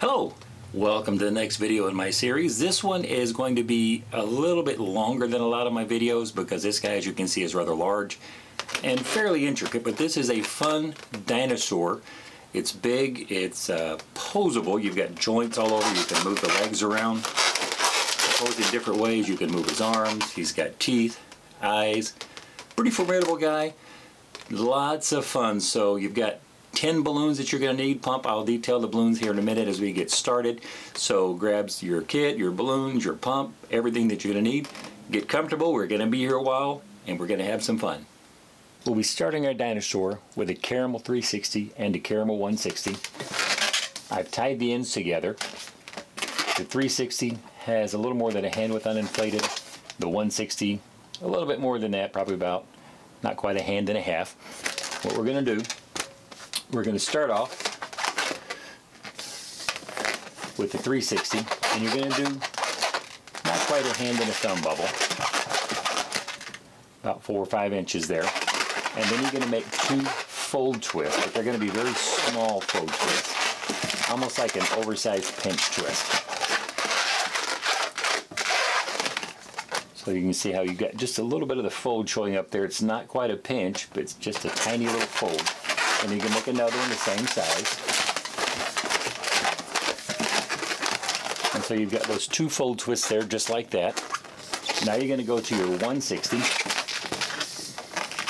Hello, welcome to the next video in my series. This one is going to be a little bit longer than a lot of my videos because this guy, as you can see, is rather large and fairly intricate, but this is a fun dinosaur. It's big, it's posable. You've got joints all over. You can move the legs around, posed in different ways. You can move his arms. He's got teeth, eyes. Pretty formidable guy. Lots of fun. So you've got 10 balloons that you're going to need. Pump, I'll detail the balloons here in a minute as we get started. So grab your kit, your balloons, your pump, everything that you're going to need. Get comfortable. We're going to be here a while and we're going to have some fun. We'll be starting our dinosaur with a Caramel 360 and a Caramel 160. I've tied the ends together. The 360 has a little more than a hand width uninflated. The 160 a little bit more than that, probably about not quite a hand and a half. What we're going to do, we're going to start off with the 360, and you're going to do not quite a hand and a thumb bubble, about 4 or 5 inches there, and then you're going to make 2 fold twists, but they're going to be very small fold twists, almost like an oversized pinch twist. So you can see how you got just a little bit of the fold showing up there. It's not quite a pinch, but it's just a tiny little fold. And you can make another one the same size. And so you've got those 2 fold twists there, just like that. Now you're going to go to your 160.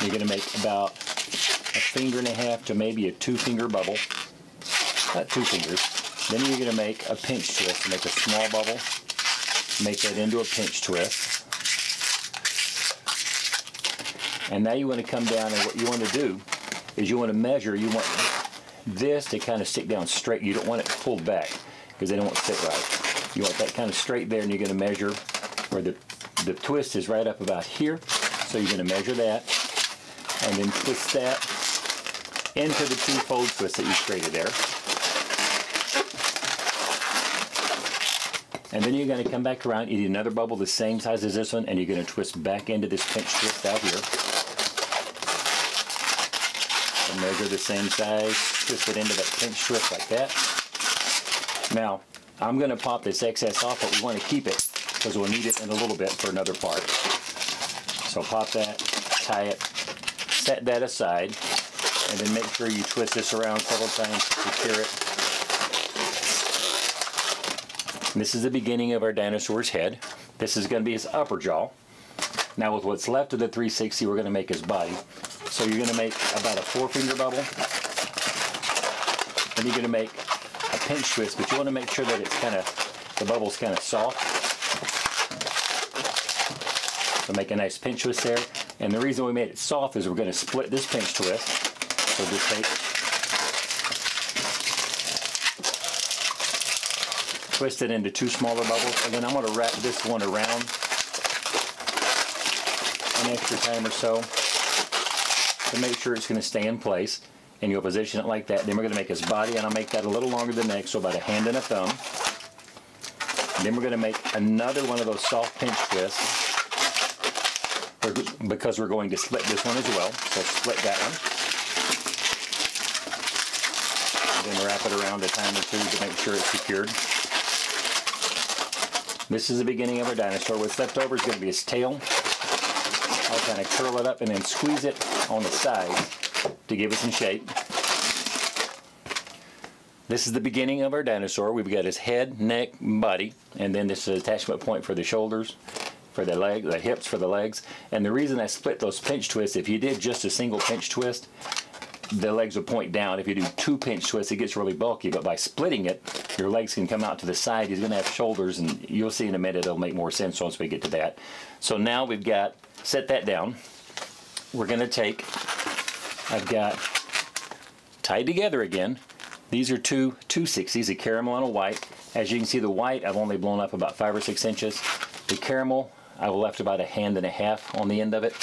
You're going to make about a finger and a half to maybe a 2-finger bubble. Not 2 fingers. Then you're going to make a pinch twist, make a small bubble, make that into a pinch twist. And now you want to come down, and what you want to do is you want to measure. You want this to kind of stick down straight. You don't want it pulled back because then it won't sit right. You want that kind of straight there, and you're going to measure where the twist is right up about here. So you're going to measure that and then twist that into the 2 fold twists that you created there. And then you're going to come back around, eat another bubble the same size as this one, and you're going to twist back into this pinch twist out here. And measure the same size, twist it into that pinch twist like that. Now, I'm going to pop this excess off, but we want to keep it because we'll need it in a little bit for another part. So pop that, tie it, set that aside, and then make sure you twist this around several times to secure it. This is the beginning of our dinosaur's head. This is going to be his upper jaw. Now with what's left of the 360, we're going to make his body. So you're going to make about a 4-finger bubble. Then you're going to make a pinch twist, but you want to make sure that it's kind of, the bubble's kind of soft. So make a nice pinch twist there. And the reason we made it soft is we're going to split this pinch twist. So just take, twist it into 2 smaller bubbles, and then I'm going to wrap this one around an extra time or so to make sure it's going to stay in place. And you'll position it like that. Then we're going to make his body, and I'll make that a little longer than next, so about a hand and a thumb. And then we're going to make another one of those soft pinch twists because we're going to split this one as well. So split that one. And then wrap it around a time or 2 to make sure it's secured. This is the beginning of our dinosaur. What's left over is going to be his tail. I'll kind of curl it up and then squeeze it on the side to give it some shape. This is the beginning of our dinosaur. We've got his head, neck, body, and then this is an attachment point for the shoulders, for the legs, the hips for the legs. And the reason I split those pinch twists, if you did just a single pinch twist, the legs would point down. If you do 2 pinch twists, it gets really bulky, but by splitting it, your legs can come out to the side. He's going to have shoulders, and you'll see in a minute it'll make more sense once we get to that. So now we've got, set that down. We're going to take, I've got tied together again. These are 2 260s, a caramel and a white. As you can see, the white I've only blown up about 5 or 6 inches. The caramel I've left about a hand and a half on the end of it.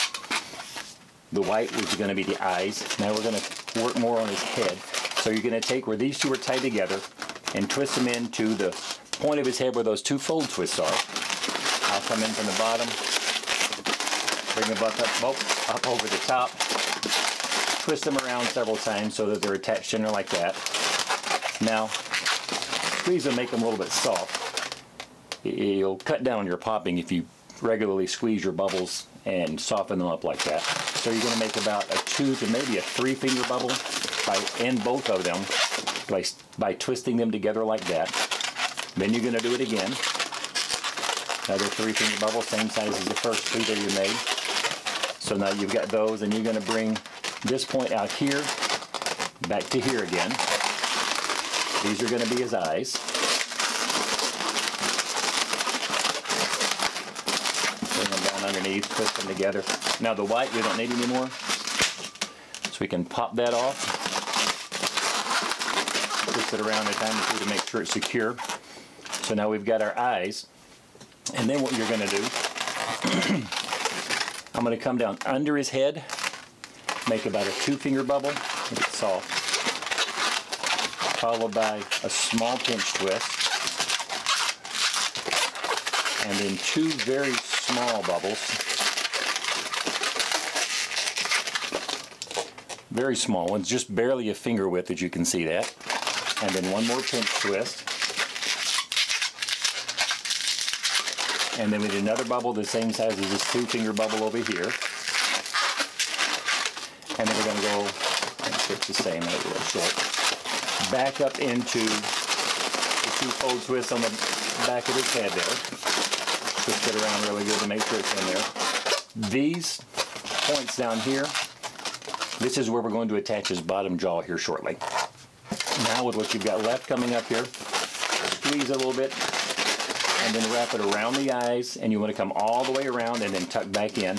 The white is going to be the eyes. Now we're going to work more on his head. So you're going to take where these 2 are tied together and twist them into the point of his head where those 2 fold twists are. I'll come in from the bottom, bring the butt up over the top, twist them around several times so that they're attached in there like that. Now, squeeze them, make them a little bit soft. You'll cut down on your popping if you regularly squeeze your bubbles and soften them up like that. So you're going to make about a 2 to maybe a 3 finger bubble in both of them by twisting them together like that. Then you're going to do it again. Another 3 finger bubble, same size as the first 2 that you made. So now you've got those, and you're going to bring this point out here, back to here again. These are going to be his eyes. Bring them down underneath, twist them together. Now the white we don't need anymore, so we can pop that off. Twist it around a time or two to make sure it's secure. So now we've got our eyes, and then what you're going to do, I'm going to come down under his head, make about a 2 finger bubble, make it soft, followed by a small pinch twist, and then 2 very small bubbles, very small ones, just barely a finger width, as you can see that, and then 1 more pinch twist. And then we did another bubble the same size as this 2 finger bubble over here. And then we're going to go, it's the same, a little short, back up into the 2 fold twists on the back of his head there. Twist it around really good to make sure it's in there. These points down here, this is where we're going to attach his bottom jaw here shortly. Now with what you've got left coming up here, squeeze a little bit, and then wrap it around the eyes, and you want to come all the way around and then tuck back in.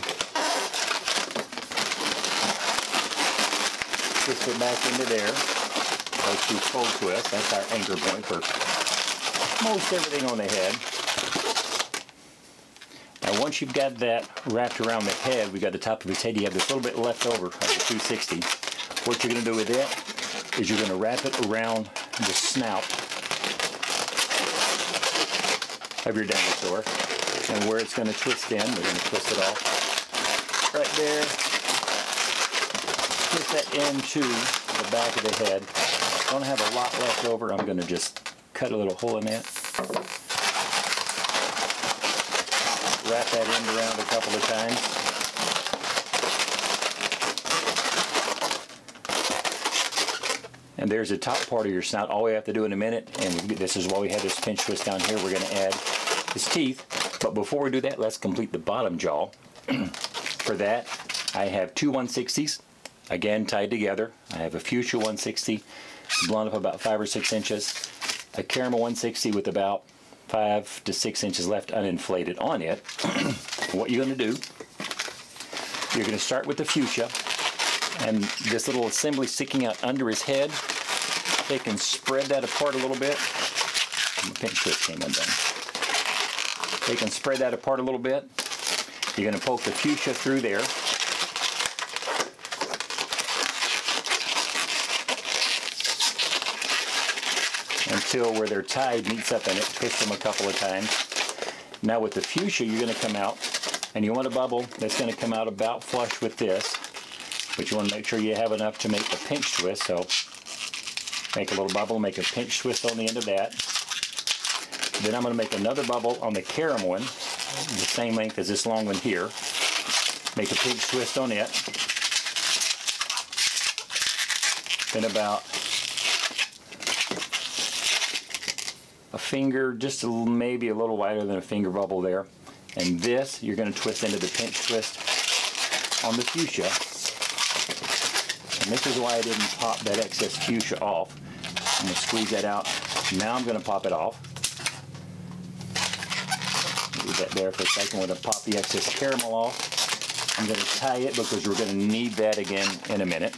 Twist it back into there. Those 2 fold twists, that's our anchor point for most everything on the head. Now once you've got that wrapped around the head, we got the top of his head, you have this little bit left over of the 260. What you're going to do with it is you're going to wrap it around the snout of your dinosaur, and where it's going to twist in, we're going to twist it off right there, twist that into the back of the head. Don't have a lot left over, I'm going to just cut a little hole in that, wrap that end around a couple of times, and there's the top part of your snout. All we have to do in a minute, and this is why we have this pinch twist down here, we're going to add his teeth. But before we do that, let's complete the bottom jaw. For that, I have 2 1/60s, again tied together. I have a fuchsia 160, it's blown up about 5 or 6 inches, a caramel 160 with about 5 to 6 inches left uninflated on it. What you're going to do, you're going to start with the fuchsia, and this little assembly sticking out under his head, they can spread that apart a little bit. The pinch twist came undone. They can spread that apart a little bit. You're going to poke the fuchsia through there. Until where they're tied meets up in it. Twist them a couple of times. Now with the fuchsia, you're going to come out, and you want a bubble that's going to come out about flush with this. But you want to make sure you have enough to make a pinch twist. So make a little bubble, make a pinch twist on the end of that. Then I'm going to make another bubble on the caramel one, the same length as this long one here. Make a pinch twist on it. Then about a finger, just maybe a little wider than a finger bubble there. And this, you're going to twist into the pinch twist on the fuchsia. And this is why I didn't pop that excess fuchsia off. I'm going to squeeze that out. Now I'm going to pop it off. Leave that there for a second. We're going to pop the excess caramel off. I'm going to tie it because we're going to need that again in a minute.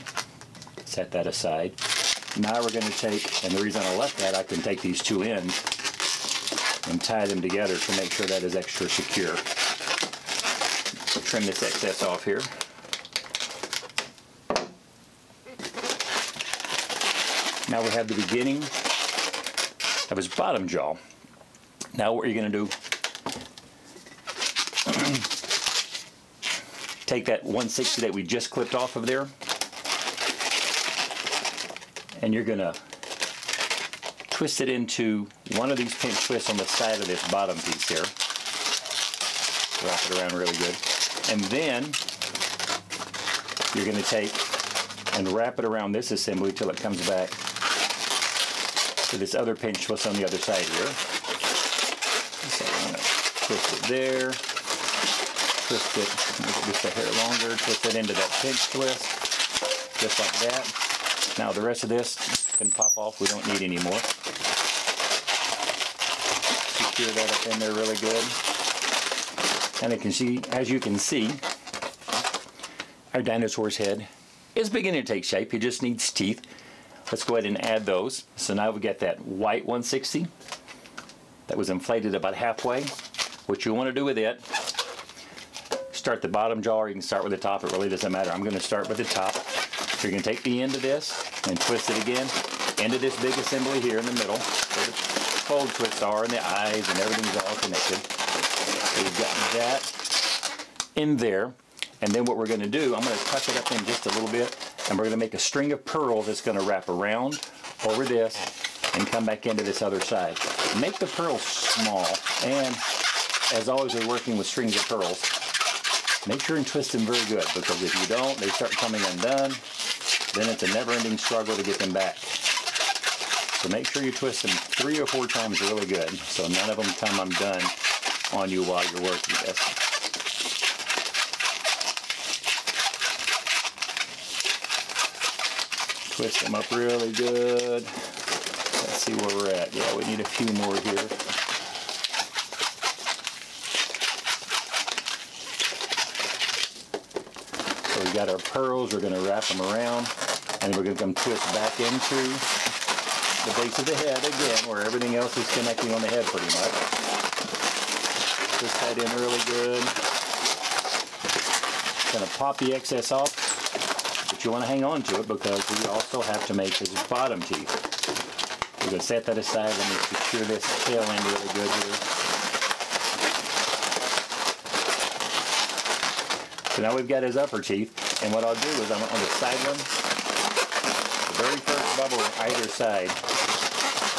Set that aside. Now we're going to take, and the reason I left that, I can take these 2 ends and tie them together to make sure that is extra secure. Trim this excess off here. Now we have the beginning of his bottom jaw. Now what you're going to do, take that 160 that we just clipped off of there, and you're going to twist it into one of these pinch twists on the side of this bottom piece here. Wrap it around really good. And then you're going to take and wrap it around this assembly till it comes back to this other pinch twist on the other side here. So I'm going to twist it there, twist it, make it just a hair longer, twist it into that pinch twist, just like that. Now the rest of this can pop off, we don't need any more. Secure that up in there really good. And as you can see, our dinosaur's head is beginning to take shape. He just needs teeth. Let's go ahead and add those. So now we've got that white 160 that was inflated about halfway. What you want to do with it, start the bottom jaw, or you can start with the top. It really doesn't matter. I'm going to start with the top. So you're going to take the end of this and twist it again into this big assembly here in the middle, where the fold twists are and the eyes and everything's all connected. So you've got that in there. And then what we're going to do, I'm going to tuck it up in just a little bit, and we're going to make a string of pearls that's going to wrap around over this and come back into this other side. Make the pearls small, and as always we're working with strings of pearls, make sure and twist them very good, because if you don't, they start coming undone, then it's a never-ending struggle to get them back. So make sure you twist them 3 or 4 times really good, so none of them come undone on you while you're working this. Twist them up really good. Let's see where we're at. Yeah, we need a few more here. So we got our pearls. We're going to wrap them around, and we're going to come twist back into the base of the head again, where everything else is connecting on the head pretty much. Twist that in really good. Going to pop the excess off. But you want to hang on to it, because we also have to make his bottom teeth. We're going to set that aside. Let me secure this tail end really good here. So now we've got his upper teeth, and what I'll do is on the side one, the very first bubble on either side,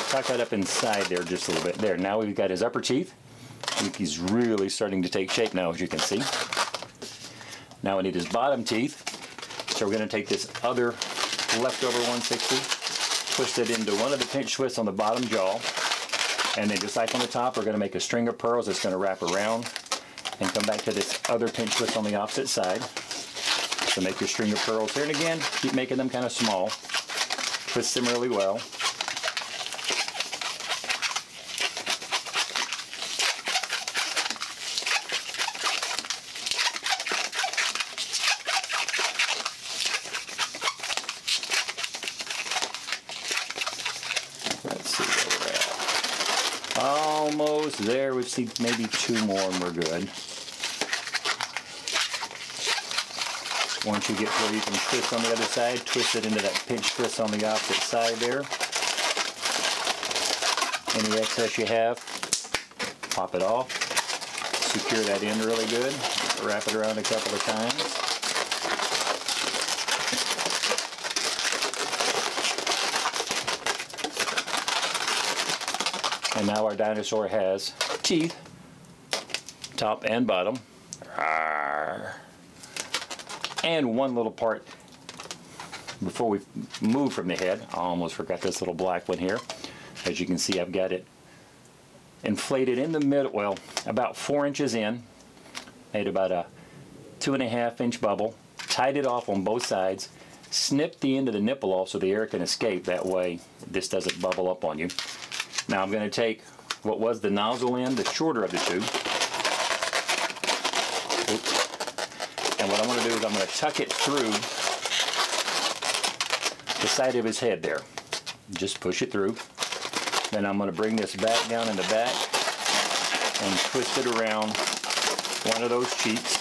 tuck that up inside there just a little bit. There, now we've got his upper teeth. I think he's really starting to take shape now, as you can see. Now we need his bottom teeth. So we're going to take this other leftover 160, twist it into one of the pinch twists on the bottom jaw, and then just like on the top, we're going to make a string of pearls that's going to wrap around and come back to this other pinch twist on the opposite side. So make your string of pearls here, and again, keep making them kind of small. Twist them really well. Almost there. We see maybe 2 more and we're good. Once you get where you can twist on the other side, twist it into that pinch twist on the opposite side there. Any excess you have, pop it off. Secure that in really good. Wrap it around a couple of times. And now our dinosaur has teeth, top and bottom. And one little part before we move from the head. I almost forgot this little black one here. As you can see, I've got it inflated in the middle, well, about 4 inches in. Made about a 2.5 inch bubble. Tied it off on both sides. Snipped the end of the nipple off so the air can escape. That way this doesn't bubble up on you. Now I'm going to take what was the nozzle end, the shorter of the two. Oops. And what I'm going to do is I'm going to tuck it through the side of his head there. Just push it through. Then I'm going to bring this back down in the back and twist it around one of those cheeks.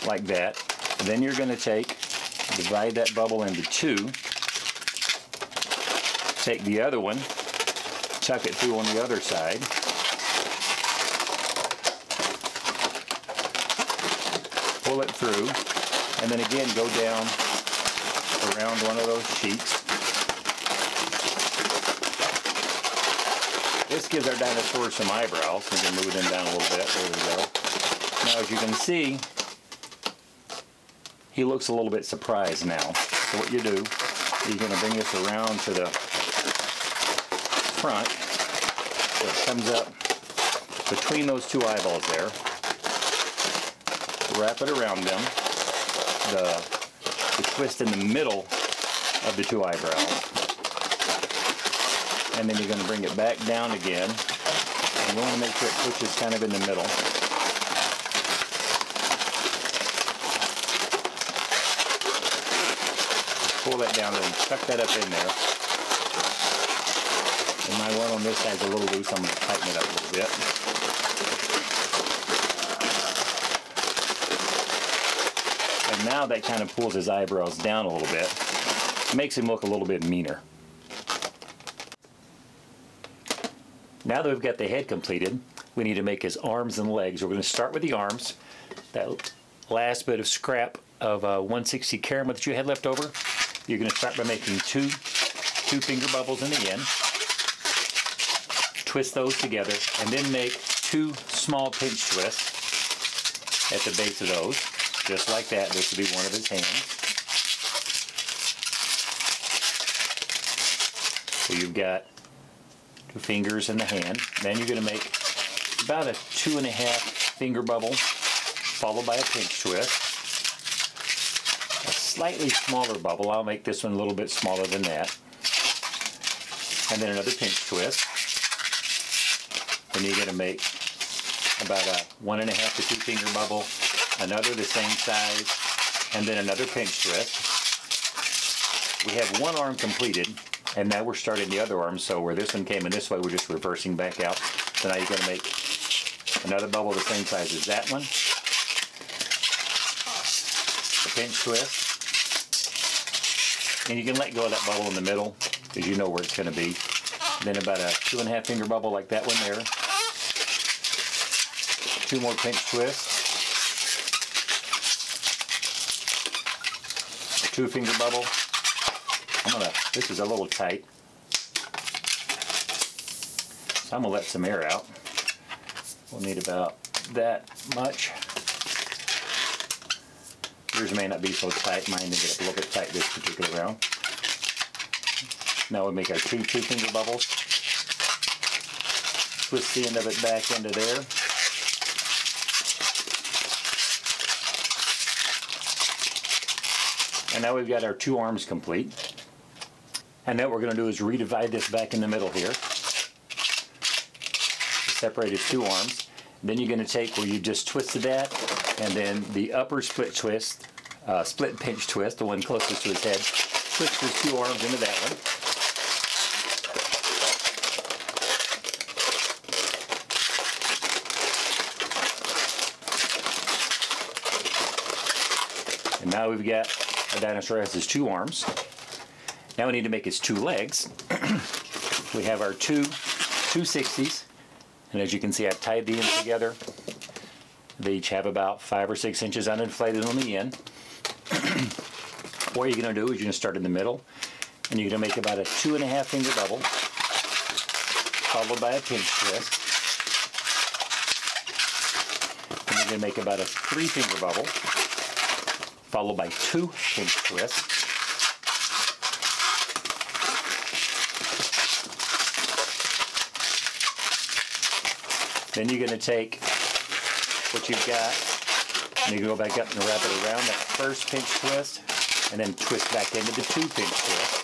Like that. And then you're going to divide that bubble into 2. Take the other one, tuck it through on the other side. Pull it through, and then again go down around one of those cheeks. This gives our dinosaur some eyebrows. We can move them down a little bit. There we go. Now, as you can see, he looks a little bit surprised now. So what you do, you're going to bring this around to the front. So it comes up between those two eyeballs there. Wrap it around them. The twist in the middle of the two eyebrows. And then you're going to bring it back down again. And you want to make sure it pushes kind of in the middle. Pull that down and tuck that up in there. And my one on this side's a little loose, I'm going to tighten it up a little bit. And now that kind of pulls his eyebrows down a little bit. Makes him look a little bit meaner. Now that we've got the head completed, we need to make his arms and legs. We're going to start with the arms. That last bit of scrap of 160 caramel that you had left over, you're going to start by making two finger bubbles in the end. Twist those together and then make two small pinch twists at the base of those. Just like that. This will be one of his hands. So you've got two fingers in the hand. Then you're going to make about a 2.5 finger bubble, followed by a pinch twist. A slightly smaller bubble. I'll make this one a little bit smaller than that. And then another pinch twist. Then you're going to make about a 1.5 to 2 finger bubble, another the same size, and then another pinch twist. We have one arm completed, and now we're starting the other arm, so where this one came in this way, we're just reversing back out. So now you're going to make another bubble the same size as that one, a pinch twist, and you can let go of that bubble in the middle, because you know where it's going to be. Then about a 2.5 finger bubble like that one there, 2 more pinch twists, a 2 finger bubble. This is a little tight, so I'm going to let some air out. We'll need about that much. Yours may not be so tight. Mine will get a little bit tight this particular round. Now we'll make our two finger bubbles. Twist the end of it back into there. And now we've got our 2 arms complete. And now what we're going to do is redivide this back in the middle here. Separate his 2 arms. Then you're going to take where you just twisted that, and then the upper split twist, split pinch twist, the one closest to his head, twist his 2 arms into that one. And now we've got our dinosaur has his 2 arms. Now we need to make his 2 legs. We have our two 260s, and as you can see, I've tied the ends together. They each have about 5 or 6 inches uninflated on the end. What you're going to do is you're going to start in the middle, and you're going to make about a 2.5 finger bubble, followed by a pinch twist. And you're going to make about a 3 finger bubble, followed by 2 pinch twists. Then you're going to take what you've got, and you can go back up and wrap it around that first pinch twist, and then twist back into the 2 pinch twist.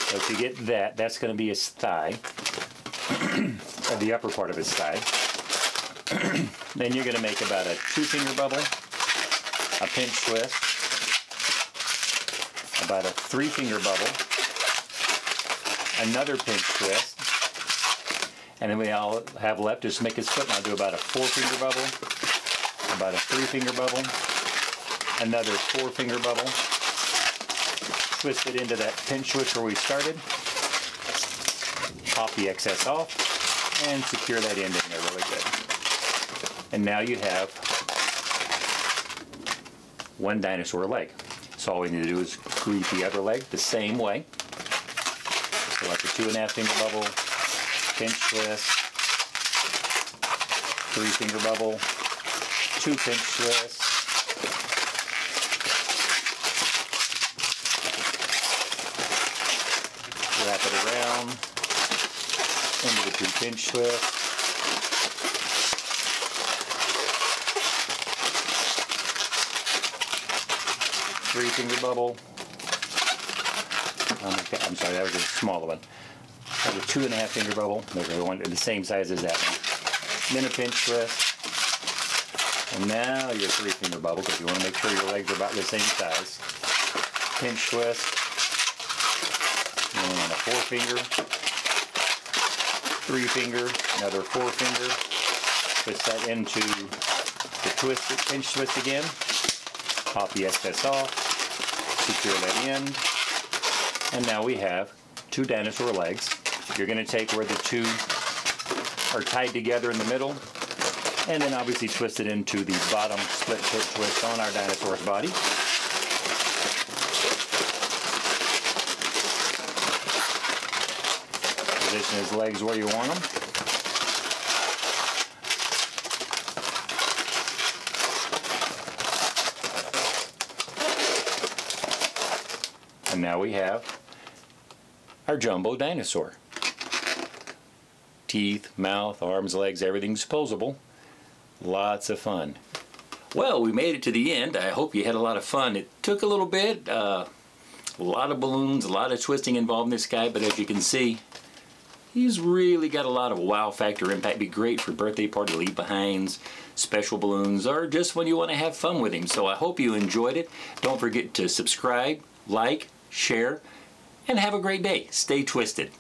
So if you get that, that's going to be his thigh, or the upper part of his thigh. Then you're going to make about a 2 finger bubble, a pinch twist, about a 3 finger bubble, another pinch twist, and then we all have left is to make his foot. Now do about a 4 finger bubble, about a 3 finger bubble, another 4 finger bubble, twist it into that pinch twist where we started, pop the excess off, and secure that end in there really good. And now you have one dinosaur leg. So all we need to do is grease the other leg the same way. Select 2.5 finger bubble, pinch twist, 3 finger bubble, 2 pinch twists, wrap it around into the 2 pinch twists, three finger bubble. I'm sorry, that was a smaller one. That was a 2.5 finger bubble. They're going the same size as that one. Then a pinch twist. And now your 3 finger bubble, because you want to make sure your legs are about the same size. Pinch twist. And a 4 finger. 3 finger. Another 4 finger. Twist that into the pinch twist again. Pop the excess off. Secure that end. And now we have 2 dinosaur legs. You're going to take where the 2 are tied together in the middle, and then obviously twist it into the bottom split foot twist on our dinosaur's body. Position his legs where you want them. And now we have our jumbo dinosaur. Teeth, mouth, arms, legs, everything's posable. Lots of fun. Well, we made it to the end. I hope you had a lot of fun. It took a little bit, a lot of balloons, a lot of twisting involved in this guy, but as you can see, he's really got a lot of wow factor impact. Be great for birthday party leave-behinds, special balloons, or just when you want to have fun with him. So I hope you enjoyed it. Don't forget to subscribe, like, share, and have a great day. Stay twisted.